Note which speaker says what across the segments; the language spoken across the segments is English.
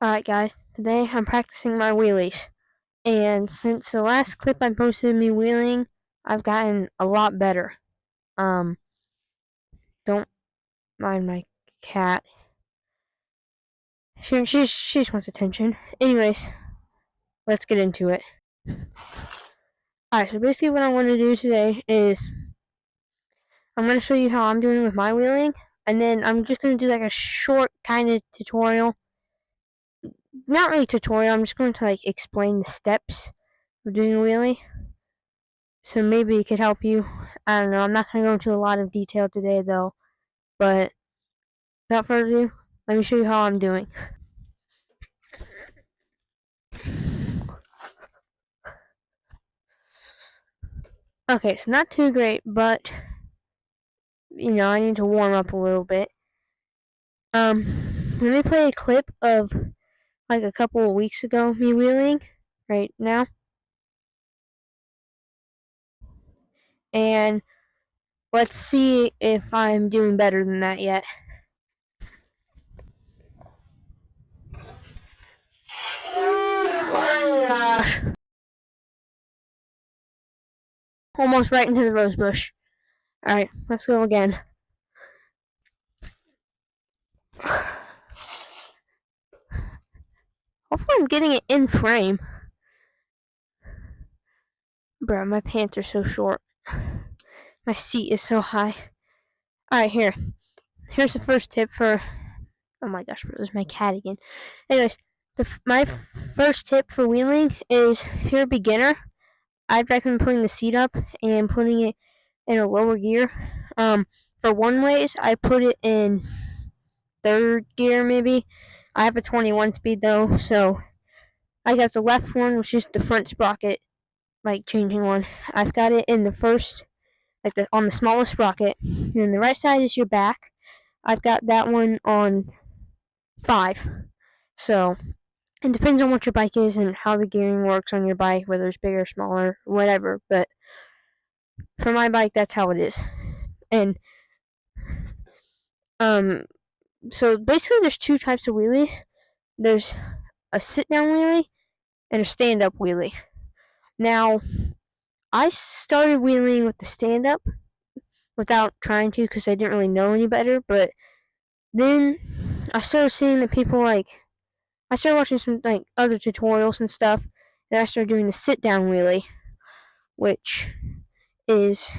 Speaker 1: Alright guys, today I'm practicing my wheelies. And since the last clip I posted of me wheeling, I've gotten a lot better. Don't mind my cat. She just wants attention. Anyways, let's get into it. Alright, so basically what I want to do today is I'm going to show you how I'm doing with my wheeling, and then I'm just going to do like a short kind of tutorial. Not really tutorial, I'm just going to like explain the steps of doing a wheelie. So maybe it could help you. I don't know. I'm not going to go into a lot of detail today, though. But without further ado, let me show you how I'm doing. Okay, so not too great, but I need to warm up a little bit. Let me play a clip of like a couple of weeks ago me wheeling right now, and let's see if I'm doing better than that yet. Oh my gosh. Almost right into the rose bush. Alright, let's go again. Hopefully I'm getting it in frame. Bro, my pants are so short. My seat is so high. Alright, here's the first tip for... Oh my gosh, bro, there's my cat again. Anyways, my first tip for wheeling is, if you're a beginner, I'd recommend putting the seat up and putting it in a lower gear. For one ways, I put it in third gear, maybe. I have a 21 speed, though, so I got the left one, which is the front sprocket, like changing one. I've got it in the first, like on the smallest sprocket. And then the right side is your back. I've got that one on 5. So it depends on what your bike is and how the gearing works on your bike, whether it's bigger, smaller, whatever. But for my bike, that's how it is. And so basically there's two types of wheelies. There's a sit-down wheelie and a stand-up wheelie. Now, I started wheeling with the stand-up without trying to, because I didn't really know any better, but then I started seeing that people I started watching some like other tutorials and stuff, and I started doing the sit-down wheelie, which is,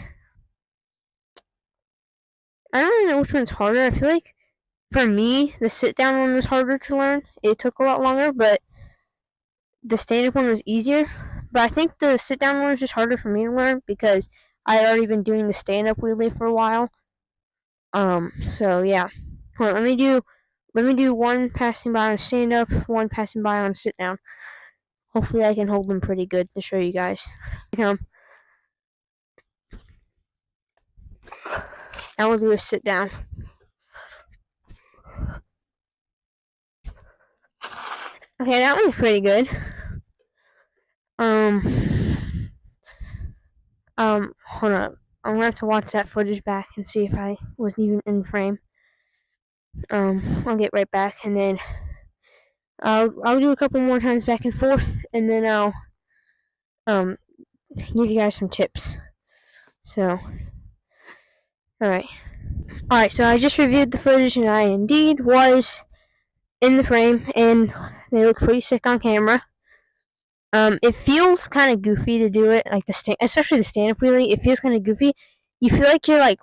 Speaker 1: I don't really know which one's harder. I feel like for me the sit-down one was harder to learn. It took a lot longer, but the stand-up one was easier. But I think the sit-down one was just harder for me to learn because I had already been doing the stand-up wheelie for a while. So yeah. Hold on, let me do one passing by on stand-up, one passing by on sit-down. Hopefully I can hold them pretty good to show you guys. Now we'll do a sit-down. Okay, that one's pretty good. Hold on. I'm gonna have to watch that footage back and see if I wasn't even in frame. I'll get right back, and then I'll do a couple more times back and forth, and then I'll give you guys some tips. So, alright, so I just reviewed the footage, and I indeed was in the frame, and they look pretty sick on camera. It feels kind of goofy to do it, like especially the stand-up wheelie. It feels kind of goofy. You feel like you're like,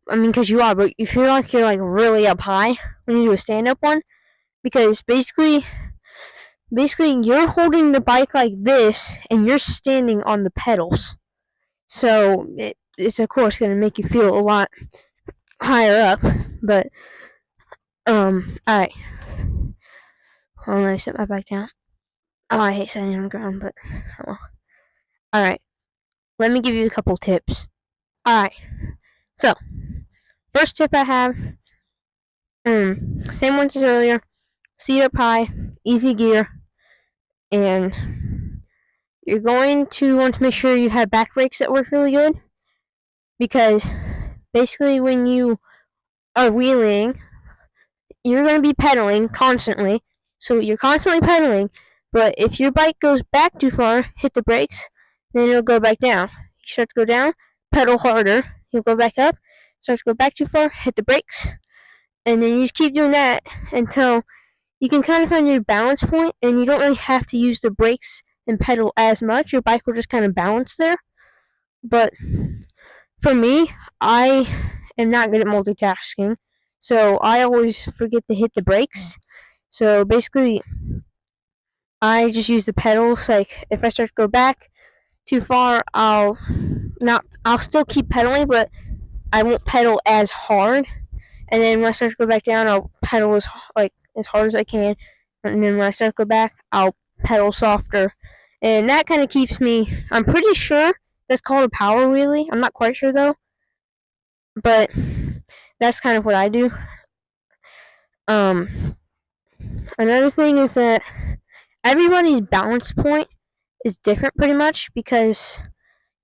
Speaker 1: because you are, but you feel like you're like really up high when you do a stand-up one, because basically you're holding the bike like this, and you're standing on the pedals. So it's of course going to make you feel a lot higher up, but alright. Hold on, let me set my bike down. Oh, I hate standing on the ground, but oh. Alright, let me give you a couple tips. Alright, so first tip I have, same ones as earlier. Seat up high, easy gear, and you're going to want to make sure you have back brakes that work really good, because basically when you are wheeling, you're going to be pedaling constantly, So you're constantly pedaling, but if your bike goes back too far, hit the brakes, then it'll go back down. You start to go down, pedal harder, you'll go back up, start to go back too far, hit the brakes, and then you just keep doing that until you can kind of find your balance point, and you don't really have to use the brakes and pedal as much. Your bike will just kind of balance there. But for me, I am not good at multitasking, so I always forget to hit the brakes. So basically, I just use the pedals. Like if I start to go back too far, I'll still keep pedaling, but I won't pedal as hard. And then when I start to go back down, I'll pedal as hard as I can. And then when I start to go back, I'll pedal softer. And that kind of keeps me. I'm pretty sure that's called a power wheelie. I'm not quite sure though, but that's kind of what I do. Another thing is that everybody's balance point is different pretty much because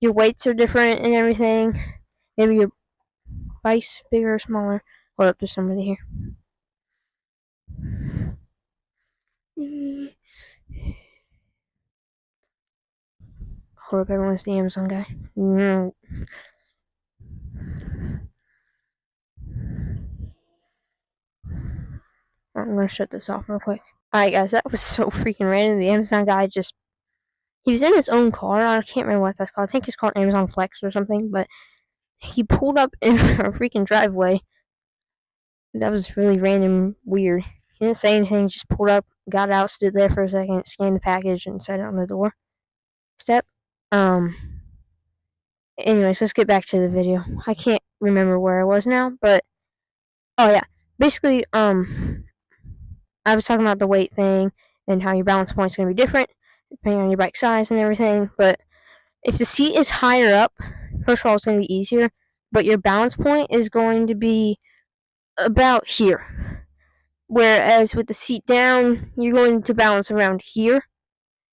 Speaker 1: your weights are different and everything. Maybe your bike's bigger or smaller. Hold up to somebody here. Hold up, everyone's the Amazon guy. I'm gonna shut this off real quick. Alright guys, that was so freaking random. The Amazon guy he was in his own car. I can't remember what that's called. I think it's called Amazon Flex or something, but he pulled up in a freaking driveway. That was really random, weird. He didn't say anything, just pulled up, got out, stood there for a second, scanned the package, and set it on the door step. Anyways, let's get back to the video. I can't remember where I was now, but oh yeah. Basically, I was talking about the weight thing and how your balance point's gonna be different depending on your bike size and everything, but if the seat is higher up, first of all, it's going to be easier, but your balance point is going to be about here. Whereas with the seat down, you're going to balance around here.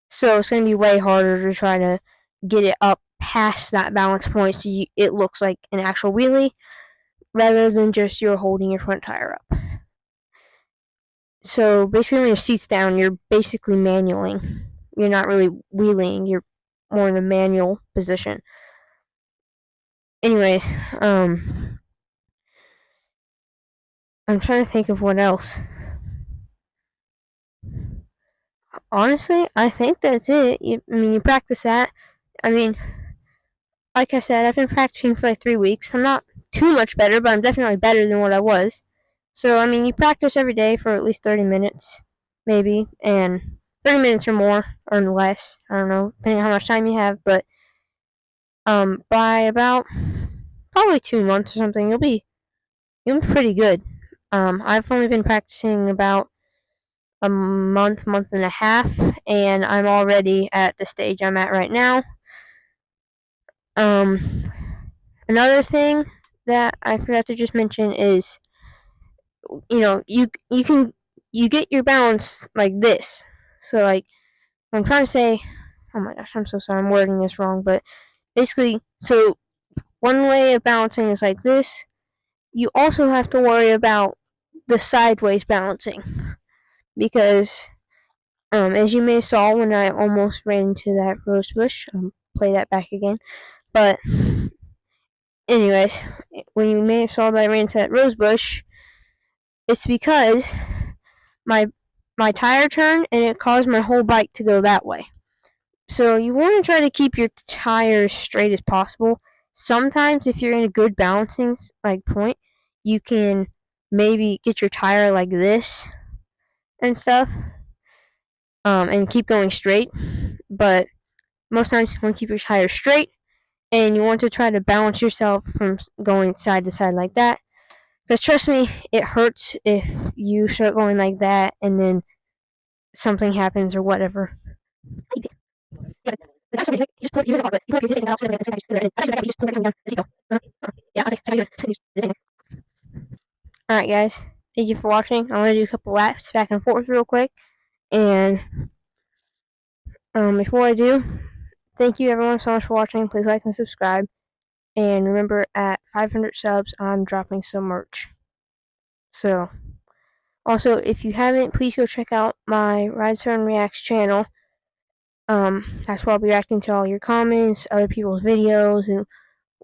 Speaker 1: So it's going to be way harder to try to get it up past that balance point so it looks like an actual wheelie rather than just you're holding your front tire up. So basically, when your seat's down, you're basically manualing. You're not really wheeling, you're more in a manual position. Anyways, I'm trying to think of what else. Honestly, I think that's it. You practice that. I mean, like I said, I've been practicing for like 3 weeks. I'm not too much better, but I'm definitely better than what I was. So, you practice every day for at least 30 minutes, maybe, and 30 minutes or more, or less. I don't know, depending on how much time you have, but by about probably 2 months or something, you'll be pretty good. I've only been practicing about a month and a half, and I'm already at the stage I'm at right now. Another thing that I forgot to just mention is, you get your balance like this. So like, I'm trying to say, oh my gosh, I'm so sorry, I'm wording this wrong, but basically, so one way of balancing is like this. You also have to worry about the sideways balancing because as you may have saw when I almost ran into that rose bush, play that back again. But anyways, when you may have saw that I ran into that rose bush, it's because my tire turned and it caused my whole bike to go that way. So you want to try to keep your tires straight as possible. Sometimes if you're in a good balancing point, you can maybe get your tire like this and stuff, and keep going straight. But most times you want to keep your tires straight, and you want to try to balance yourself from going side to side like that. Because trust me, it hurts if you start going like that and then something happens or whatever. Alright guys, thank you for watching. I'm going to do a couple laps back and forth real quick. And before I do, thank you everyone so much for watching. Please like and subscribe. And remember, at 500 subs, I'm dropping some merch. So, Also, if you haven't, please go check out my Ride-surren Reacts channel. That's where I'll be reacting to all your comments, other people's videos, and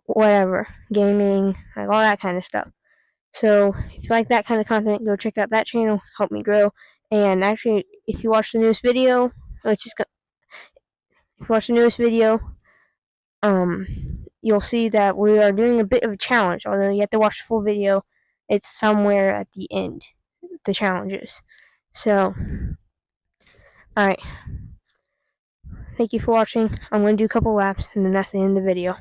Speaker 1: whatever, gaming, like all that kind of stuff. So if you like that kind of content, go check out that channel. Help me grow. And actually, if you watch the newest video, um, you'll see that we are doing a bit of a challenge. Although you have to watch the full video, it's somewhere at the end. The challenges. So, alright. Thank you for watching. I'm going to do a couple laps, and then that's the end of the video.